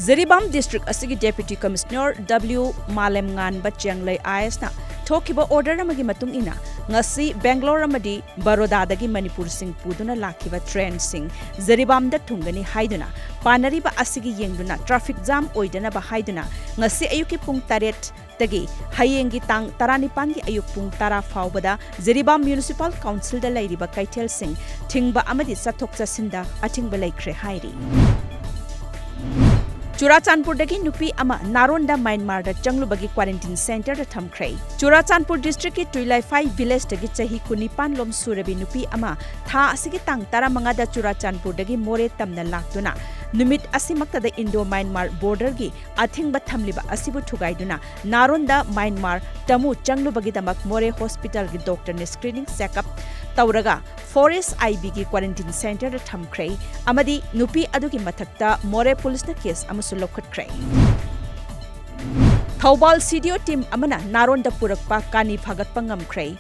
Zaribam District asigi Deputy Commissioner W. Malemngan Bachanglay IS na thokiba order amagi matung ina ngasi Bangalore amadi Baroda dagi Manipur sing puduna lakiba train sing Zaribam da thungani haiduna panariba asigi yengduna traffic jam oidana ba haiduna ngasi ayuki pung 8 tagi hayengi tang 19 gi ayuk pung 10 faubada Zaribam Municipal Council da lairiba kaitel sing thingba amadi sathok chasinda athingba laikre hairi Churachandpur dagi nupi ama Naronda Myanmar da changlubagi quarantine center da thamkhrai. Churachandpur district ki Tuilai 5 village dagi chahi kunipan lom surabi nupi ama tha asigi tang 15 da Churachandpur dagi more tamna laktuna numit asimakta da Indo Myanmar border gi athingba thamliba asibu thugaiduna Naronda Myanmar tamu changlubagi damak more hospital gi doctor ne screening checkup tawraga Forest IB gi quarantine center da thamkhrai amadi nupi adugi mathakta more police na case Sulokhatkhrai. Thawbal CDO team amana Naronda purakpa kani phagatpa ngamkhrai.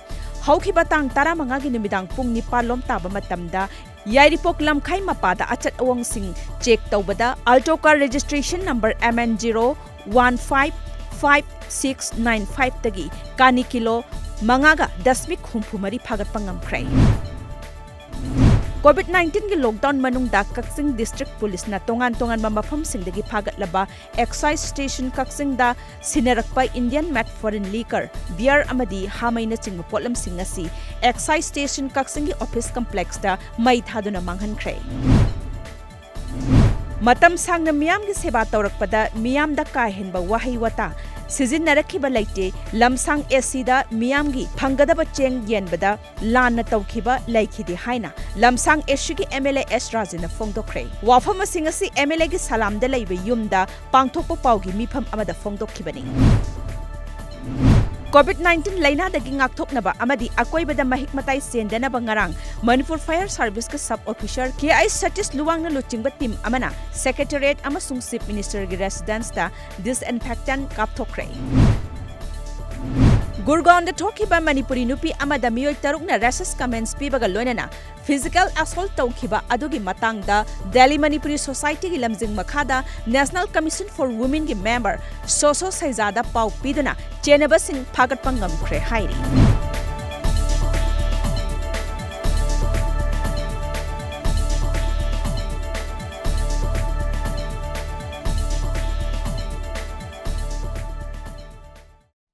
Haukiba tang 15 gi numidang pung 9 lom taba matamda Yairipok lamkhai mapada achat awang sing check tawbada Alto car registration number MN0155695 tagi kani kilo mangaga dasmik humpumari phagatpa ngamkhrai. COVID-19 gi lockdown manungda Kaksing District Police na tongan-tongan mamafam singdagi phaгаtlaba excise station Kaksing da sinarakpa Indian made foreign liquor beer amadi hamaina chingma potlam singasi excise station Kaksing gi office complex da mai thaduna manghankhrai matam sangna miyam gi seba tawrakpada miyam da ka henba wahi wata Sizin narakhiba laite lamsang esida miyamgi phangadaba cheng yenbada lanna tawkhiba laikhidi haina lamsang esigi MLA S Rajina fongdokre wafam singasi MLA gi salamda laiba yumda pangthokpa paugi mifam amada fongdokhibani COVID-19 laina dagi ngakthoknaba amadi akoibada mahik matai sendanaba ngarang Manipur Fire Service ka sub officer KI Satish Luwangna luchingba team amana secretariat amasung chief minister gi residence da disinfectant kapthokre Gurgaon da thokiba Manipuri nupi amada miyoi tarukna racist comments pibaga loinana physical assault tawkiba adugi matangda Delhi Manipuri Society gi lamjing makhada National Commission for Women gi member Soso Saizada pau piduna chenaba sing phagatpangam khre hairi